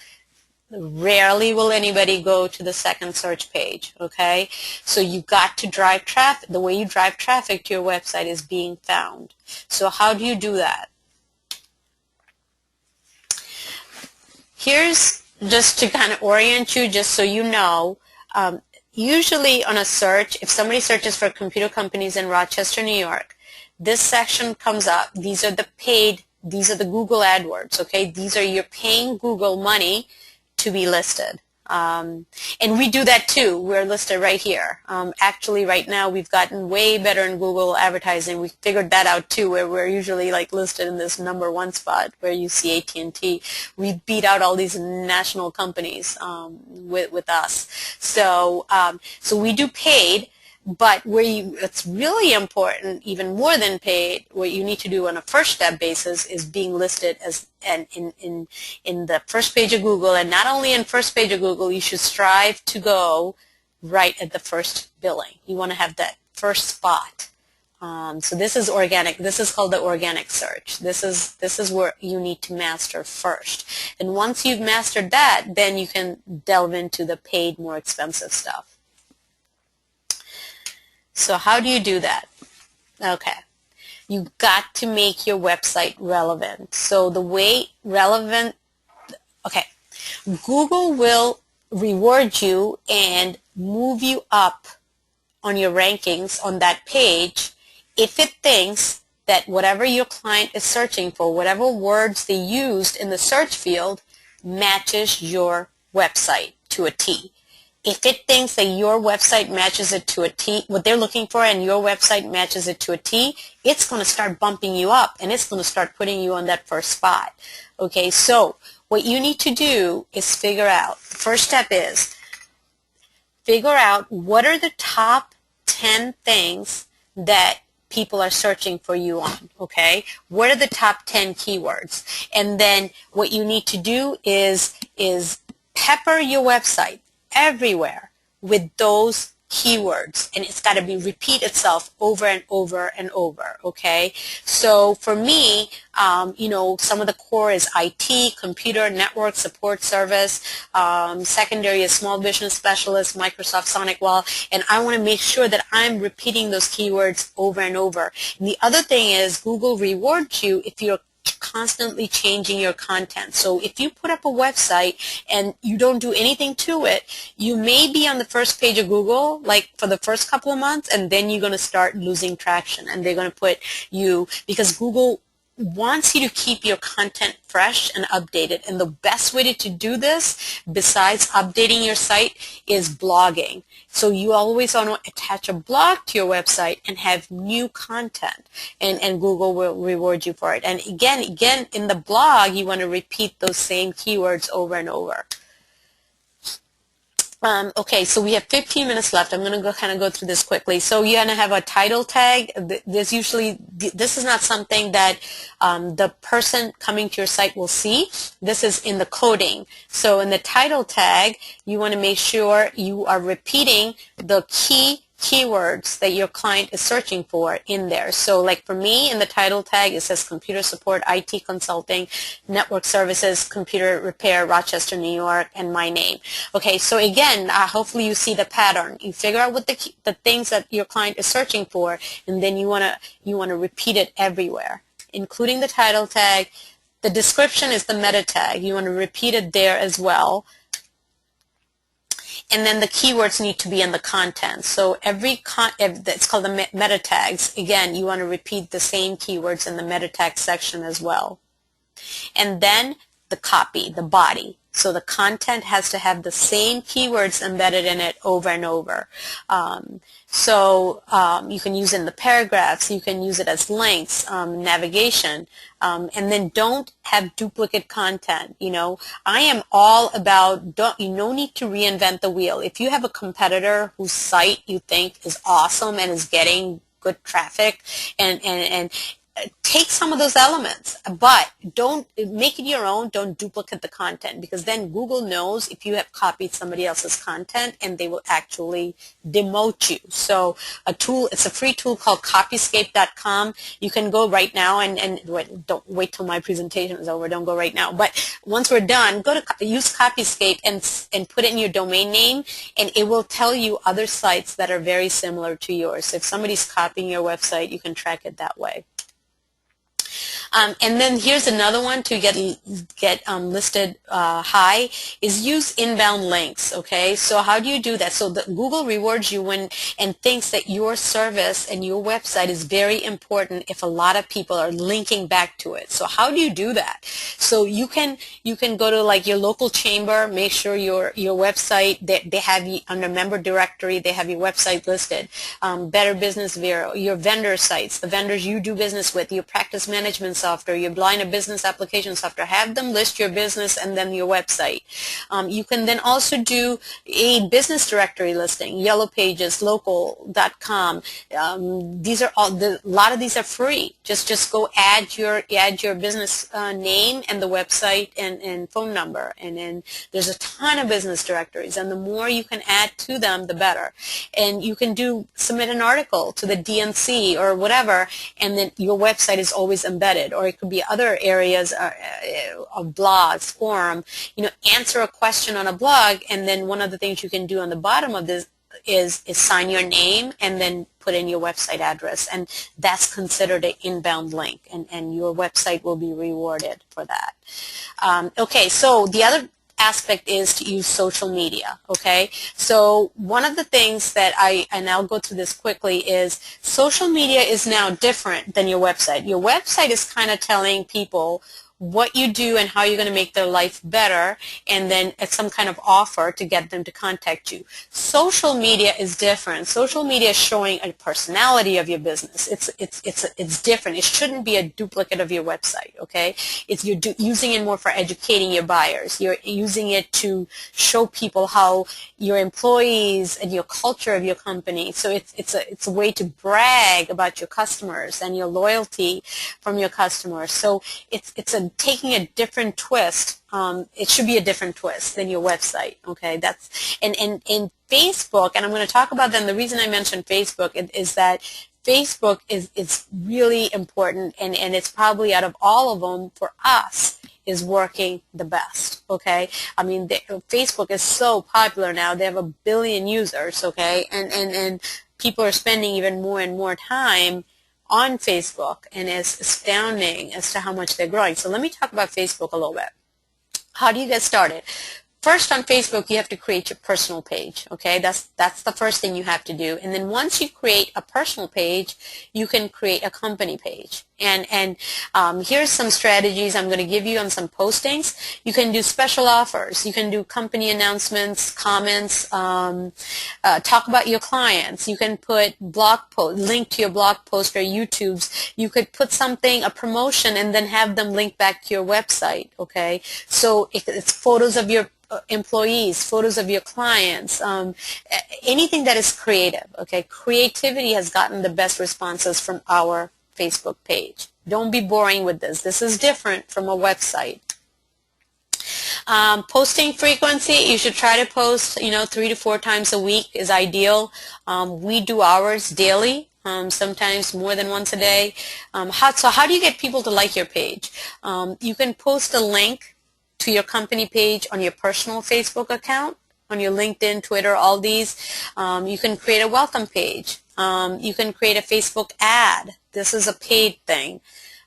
rarely will anybody go to the second search page, okay? So you got to drive traffic. The way you drive traffic to your website is being found. So how do you do that? Here's just to kind of orient you, just so you know, usually on a search, if somebody searches for computer companies in Rochester, New York, this section comes up. These are the paid, these are the Google AdWords, okay? These are your paying Google money to be listed. And we do that too. We're listed right here. Actually, right now, we've gotten way better in Google advertising. We figured that out too, where we're usually like listed in this #1 spot where you see AT&T. We beat out all these national companies with us. So, so we do paid. But it's really important, even more than paid, what you need to do on a first step basis is being listed as in the first page of Google. And not only in first page of Google, you should strive to go right at the first billing. You want to have that first spot. So this is organic. This is called the organic search. This is where you need to master first. And once you've mastered that, then you can delve into the paid, more expensive stuff. So how do you do that? Okay. You've got to make your website relevant. So the way relevant, okay, Google will reward you and move you up on your rankings on that page if it thinks that whatever your client is searching for, whatever words they used in the search field, matches your website to a T. If it thinks that your website matches it to a T, what they're looking for, and your website matches it to a T, it's going to start bumping you up, and it's going to start putting you on that first spot. Okay, so what you need to do is figure out, the first step is figure out what are the top 10 things that people are searching for you on, okay? What are the top 10 keywords? And then what you need to do is pepper your website everywhere with those keywords, and it's got to be repeat itself over and over and over, okay? So for me, you know, some of the core is IT, computer, network, support service, secondary is small business specialist, Microsoft SonicWall, and I want to make sure that I'm repeating those keywords over and over. And the other thing is Google rewards you if you're constantly changing your content. So if you put up a website and you don't do anything to it, you may be on the first page of Google like for the first couple of months, and then you're going to start losing traction, and they're going to put you, because Google wants you to keep your content fresh and updated. And the best way to do this, besides updating your site, is blogging. So you always want to attach a blog to your website and have new content, and Google will reward you for it. And again, in the blog, you want to repeat those same keywords over and over. Okay, so we have 15 minutes left. I'm going to kind of go through this quickly. So you're going to have a title tag. This is not something that the person coming to your site will see. This is in the coding. So in the title tag, you want to make sure you are repeating the keywords that your client is searching for in there. So like for me, in the title tag, it says computer support, IT consulting, network services, computer repair, Rochester, New York, and my name. Okay, so again, hopefully you see the pattern. You figure out what the things that your client is searching for, and then you wanna repeat it everywhere, including the title tag, The description is the meta tag. You want to repeat it there as well. And then the keywords need to be in the content. So it's called the meta tags. Again, you want to repeat the same keywords in the meta tag section as well. And then the copy, the body. So the content has to have the same keywords embedded in it over and over. You can use it in the paragraphs, you can use it as links, navigation, and then don't have duplicate content. I am all about, no need to reinvent the wheel. If you have a competitor whose site you think is awesome and is getting good traffic and take some of those elements, but don't make it your own. Don't duplicate the content, because then Google knows if you have copied somebody else's content, and they will actually demote you. So it's a free tool called Copyscape.com. You can go right now and don't wait till my presentation is over. Don't go right now. But once we're done, use Copyscape and put it in your domain name, and it will tell you other sites that are very similar to yours. So if somebody's copying your website, you can track it that way. And then here's another one to get listed high, is use inbound links. Okay, so how do you do that? So Google rewards you and thinks that your service and your website is very important if a lot of people are linking back to it. So how do you do that? So you can go to like your local chamber, make sure your website, they have you under member directory, they have your website listed. Better Business Bureau, your vendor sites, the vendors you do business with, your practice management software, your line of business application software, have them list your business and then your website. You can then also do a business directory listing, Yellow Pages, local.com. These are all, a lot of these are free. Just go add your business name and the website and phone number, and then there's a ton of business directories, and the more you can add to them, the better. And you can submit an article to the DNC or whatever, and then your website is always embedded. Or it could be other areas of blogs, forum, answer a question on a blog, and then one of the things you can do on the bottom of this is sign your name and then put in your website address, and that's considered an inbound link, and your website will be rewarded for that. Okay, so the other aspect is to use social media. Okay, so one of the things that I'll go through this quickly, is social media is now different than your website. Your website is kind of telling people what you do and how you're going to make their life better, and then it's some kind of offer to get them to contact you. Social media is different. Social media is showing a personality of your business. It's different. It shouldn't be a duplicate of your website. Okay, you're using it more for educating your buyers. You're using it to show people how your employees and your culture of your company. So it's a way to brag about your customers and your loyalty from your customers. So it's taking a different twist. It should be a different twist than your website. Okay, that's and Facebook, and I'm going to talk about them. The reason I mentioned Facebook is that Facebook is really important, and it's probably out of all of them for us is working the best. Okay, I mean Facebook is so popular now. They have 1 billion users. Okay, and people are spending even more and more time on Facebook, and it's astounding as to how much they're growing. So let me talk about Facebook a little bit. How do you get started? First, on Facebook, you have to create your personal page. Okay, that's the first thing you have to do. And then once you create a personal page, you can create a company page. And here's some strategies I'm going to give you on some postings. You can do special offers. You can do company announcements, comments, talk about your clients. You can put link to your blog post or YouTube's. You could put something, a promotion, and then have them link back to your website. Okay, so it's photos of your employees, photos of your clients, anything that is creative. Okay, creativity has gotten the best responses from our Facebook page. Don't be boring with this. This is different from a website. Posting frequency, you should try to post 3 to 4 times a week is ideal. We do ours daily. Sometimes more than once a day. So how do you get people to like your page? You can post a link to your company page on your personal Facebook account, on your LinkedIn, Twitter, all these. You can create a welcome page. You can create a Facebook ad. This is a paid thing.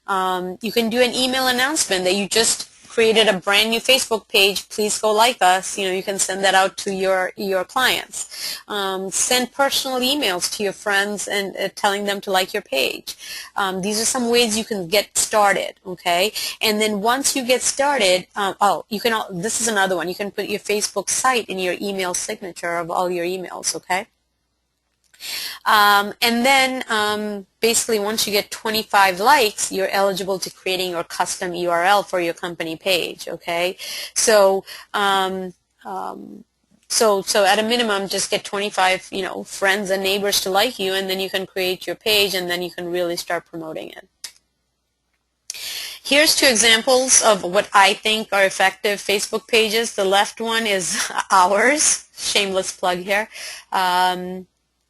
You can do an email announcement that you just created a brand new Facebook page. Please go like us. You can send that out to your clients. Send personal emails to your friends and telling them to like your page. These are some ways you can get started. Okay, and then once you get started, this is another one. You can put your Facebook site in your email signature of all your emails. Okay. And then basically once you get 25 likes, you're eligible to creating your custom URL for your company page, okay? So so at a minimum, just get 25, friends and neighbors to like you, and then you can create your page, and then you can really start promoting it. Here's two examples of what I think are effective Facebook pages. The left one is ours, shameless plug here.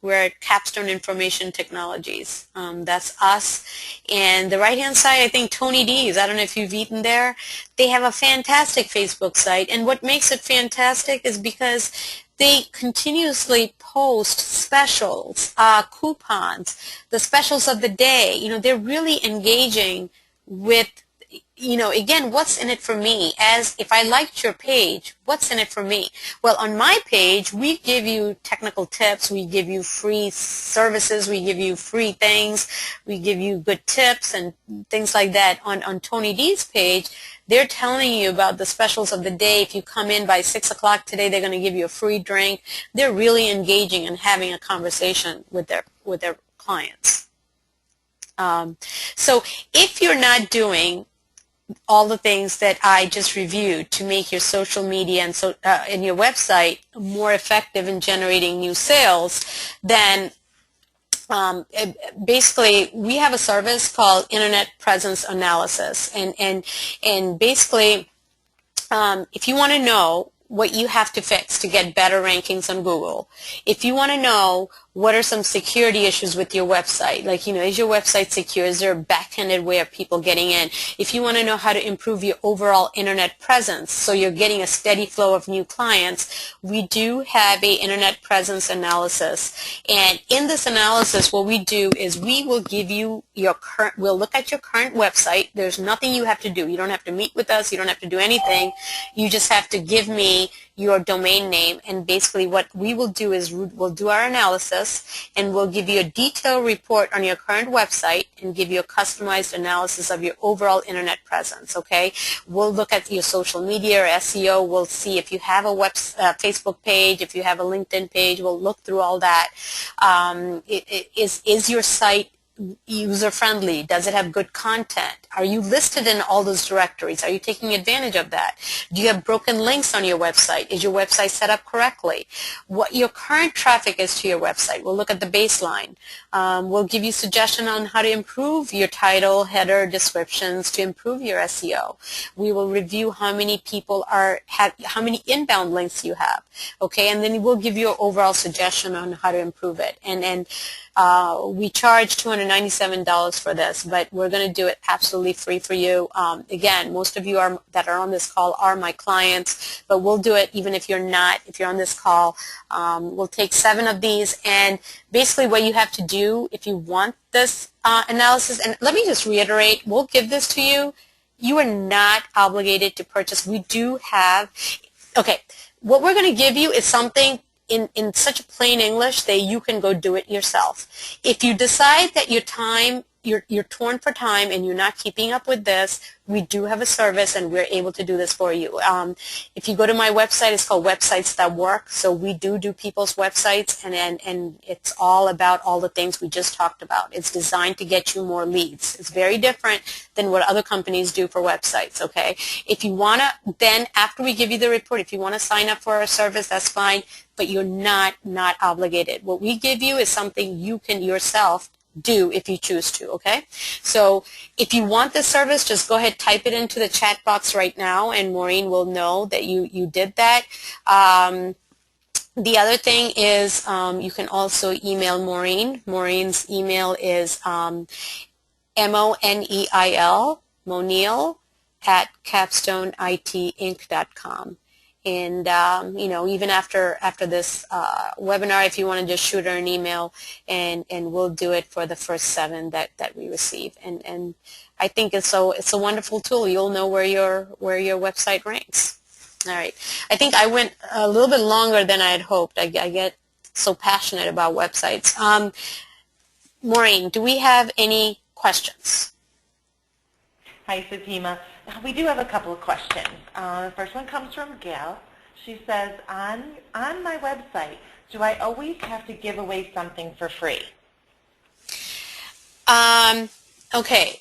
We're at Capstone Information Technologies. That's us. And the right-hand side, I think Tony D's. I don't know if you've eaten there. They have a fantastic Facebook site. And what makes it fantastic is because they continuously post specials, coupons, the specials of the day. They're really engaging with again, what's in it for me? As if I liked your page, what's in it for me? Well, on my page, we give you technical tips, we give you free services, we give you free things, we give you good tips and things like that. On Tony D's page, they're telling you about the specials of the day. If you come in by 6 o'clock today, they're going to give you a free drink. They're really engaging and having a conversation with their clients. So if you're not doing all the things that I just reviewed to make your social media and your website more effective in generating new sales, then basically we have a service called Internet Presence Analysis, and basically if you want to know what you have to fix to get better rankings on Google, if you want to know what are some security issues with your website, like, is your website secure? Is there a back-ended way of people getting in? If you want to know how to improve your overall internet presence so you're getting a steady flow of new clients, we do have a internet presence analysis. And in this analysis, what we do is we will give you we'll look at your current website. There's nothing you have to do. You don't have to meet with us. You don't have to do anything. You just have to give me your domain name, and basically what we will do is we'll do our analysis, and we'll give you a detailed report on your current website and give you a customized analysis of your overall internet presence, okay? We'll look at your social media or SEO. We'll see if you have a Facebook page, if you have a LinkedIn page. We'll look through all that. Is your site user-friendly? Does it have good content? Are you listed in all those directories? Are you taking advantage of that? Do you have broken links on your website? Is your website set up correctly? What your current traffic is to your website? We'll look at the baseline. We'll give you suggestion on how to improve your title, header, descriptions to improve your SEO. We will review how many people how many inbound links you have, okay? And then we'll give you an overall suggestion on how to improve it. And we charge $297 for this, but we're going to do it absolutely free for you. Again, most of you that are on this call are my clients, but we'll do it even if you're not. If you're on this call, we'll take 7 of these, and basically what you have to do if you want this analysis, and let me just reiterate, we'll give this to you. You are not obligated to purchase. We do have, okay, what we're going to give you is something in such a plain English that you can go do it yourself. If you decide that you're torn for time and you're not keeping up with this, we do have a service and we're able to do this for you. If you go to my website, it's called Websites That Work. So we do people's websites, and it's all about all the things we just talked about. It's designed to get you more leads. It's very different than what other companies do for websites, okay? If you want to, then after we give you the report, if you want to sign up for our service, that's fine, but you're not obligated. What we give you is something you can yourself do if you choose to, okay? So if you want this service, just go ahead, type it into the chat box right now, and Maureen will know that you did that. The other thing is you can also email Maureen. Maureen's email is Moneil, Monil, at capstoneitinc.com. And even after this webinar, if you want to just shoot her an email, and we'll do it for the first 7 that we receive. And I think it's a wonderful tool. You'll know where your website ranks. All right. I think I went a little bit longer than I had hoped. I get so passionate about websites. Maureen, do we have any questions? Hi, Fatima. We do have a couple of questions. The first one comes from Gail. She says, on my website, do I always have to give away something for free? Okay.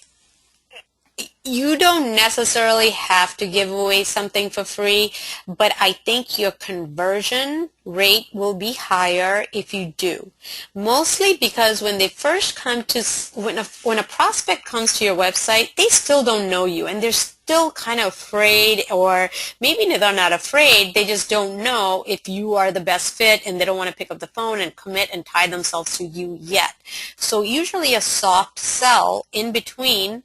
You don't necessarily have to give away something for free, but I think your conversion rate will be higher if you do. Mostly because when they first come to, when a prospect comes to your website, they still don't know you, and they're still kind of afraid, or maybe they're not afraid, they just don't know if you are the best fit, and they don't want to pick up the phone and commit and tie themselves to you yet. So usually a soft sell in between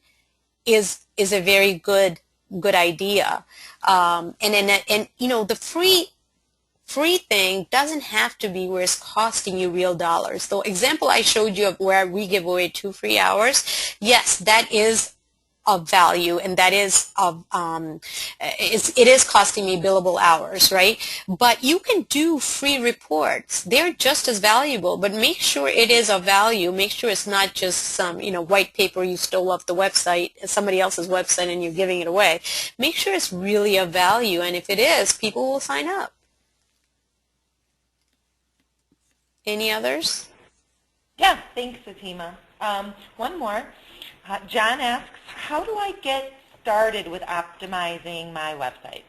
is a very good idea, and the free thing doesn't have to be where it's costing you real dollars. The example I showed you of where we give away 2 free hours, yes, that is of value, and that is of it is costing me billable hours, right? But you can do free reports. They're just as valuable, but make sure it is of value. Make sure it's not just some white paper you stole off the website, somebody else's website, and you're giving it away. Make sure it's really of value, and if it is, people will sign up. Any others? Yeah, thanks, Fatima. One more. John asks, how do I get started with optimizing my website?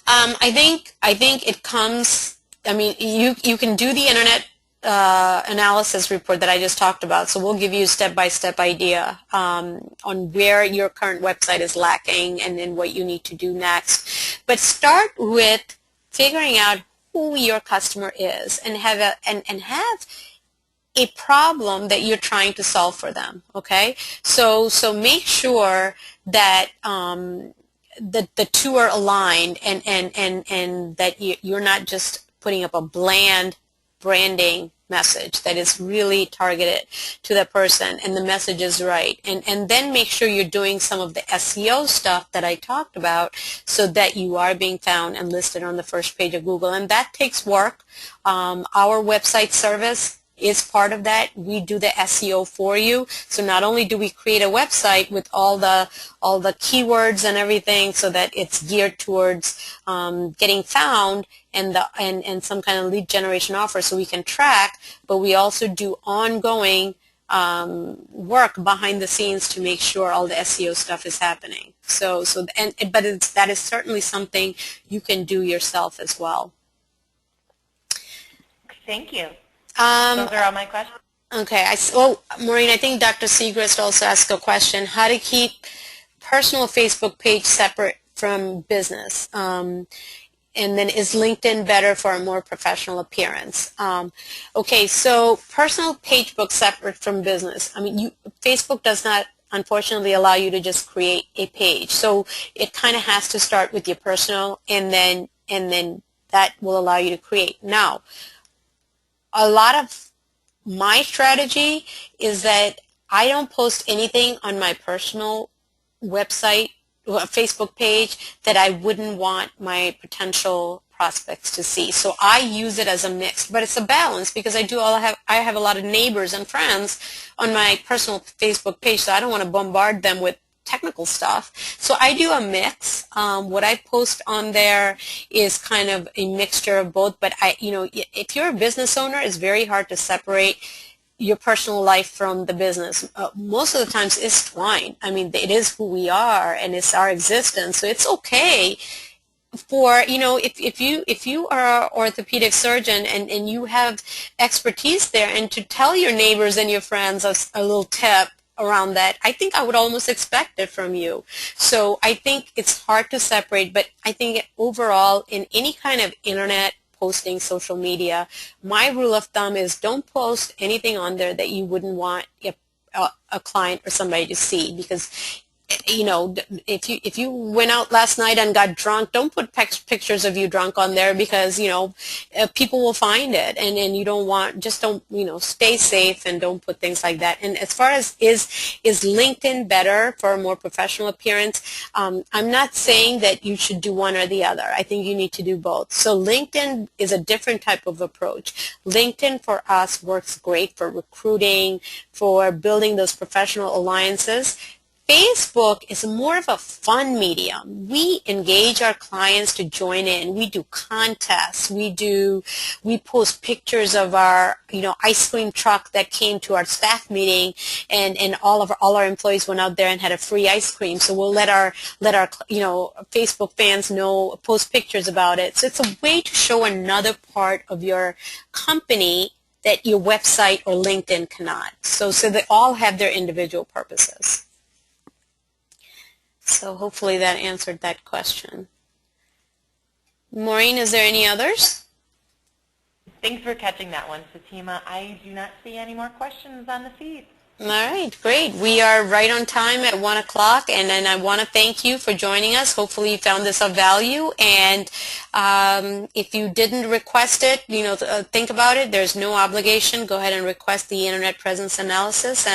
I think it comes, you can do the internet analysis report that I just talked about, so we'll give you a step-by-step idea on where your current website is lacking and then what you need to do next. But start with figuring out who your customer is and have a problem that you're trying to solve for them, okay? So make sure that the two are aligned, and that you're not just putting up a bland branding message that is really targeted to that person, and the message is right. And then make sure you're doing some of the SEO stuff that I talked about so that you are being found and listed on the first page of Google. And that takes work. Our website service is part of that. We do the SEO for you. So not only do we create a website with all the keywords and everything so that it's geared towards getting found and some kind of lead generation offer so we can track, but we also do ongoing work behind the scenes to make sure all the SEO stuff is happening. That is certainly something you can do yourself as well. Thank you. Those are all my questions. Okay. Maureen, I think Dr. Segrist also asked a question, how to keep personal Facebook page separate from business. And then is LinkedIn better for a more professional appearance? Okay, so personal page book separate from business. Facebook does not, unfortunately, allow you to just create a page. So it kind of has to start with your personal, and then that will allow you to create. Now, a lot of my strategy is that I don't post anything on my personal website or Facebook page that I wouldn't want my potential prospects to see. So I use it as a mix, but it's a balance because I have a lot of neighbors and friends on my personal Facebook page, so I don't want to bombard them with technical stuff. So I do a mix. What I post on there is kind of a mixture of both, but if you're a business owner, it's very hard to separate your personal life from the business. Most of the times it's twined. It is who we are and it's our existence. So it's okay for, if you are an orthopedic surgeon and you have expertise there, and to tell your neighbors and your friends a little tip around that, I think I would almost expect it from you. So I think it's hard to separate, but I think overall in any kind of internet posting, social media, my rule of thumb is don't post anything on there that you wouldn't want a client or somebody to see, because if you went out last night and got drunk, don't put pictures of you drunk on there, because people will find it, and you don't want, just don't, stay safe and don't put things like that. And as far as is LinkedIn better for a more professional appearance, I'm not saying that you should do one or the other. I think you need to do both. So LinkedIn is a different type of approach. LinkedIn for us works great for recruiting, for building those professional alliances. Facebook is more of a fun medium. We engage our clients to join in. We do contests. We post pictures of our, ice cream truck that came to our staff meeting, and all our employees went out there and had a free ice cream. So we'll let our Facebook fans know, post pictures about it. So it's a way to show another part of your company that your website or LinkedIn cannot. So they all have their individual purposes. So hopefully that answered that question. Maureen, is there any others? Thanks for catching that one, Fatima. I do not see any more questions on the feed. All right, great. We are right on time at 1 o'clock, and then I want to thank you for joining us. Hopefully you found this of value, and if you didn't request it, think about it. There's no obligation. Go ahead and request the Internet Presence Analysis,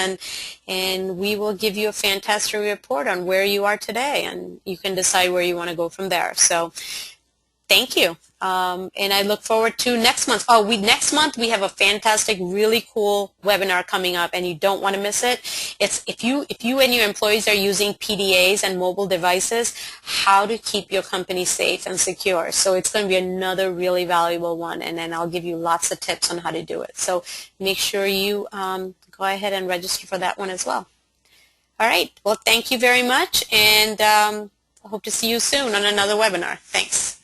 and we will give you a fantastic report on where you are today, and you can decide where you want to go from there. So thank you. And I look forward to next month. Next month we have a fantastic, really cool webinar coming up, and you don't want to miss it. It's if you and your employees are using PDAs and mobile devices, how to keep your company safe and secure. So it's going to be another really valuable one, and then I'll give you lots of tips on how to do it. So make sure you go ahead and register for that one as well. All right. Well, thank you very much, and I hope to see you soon on another webinar. Thanks.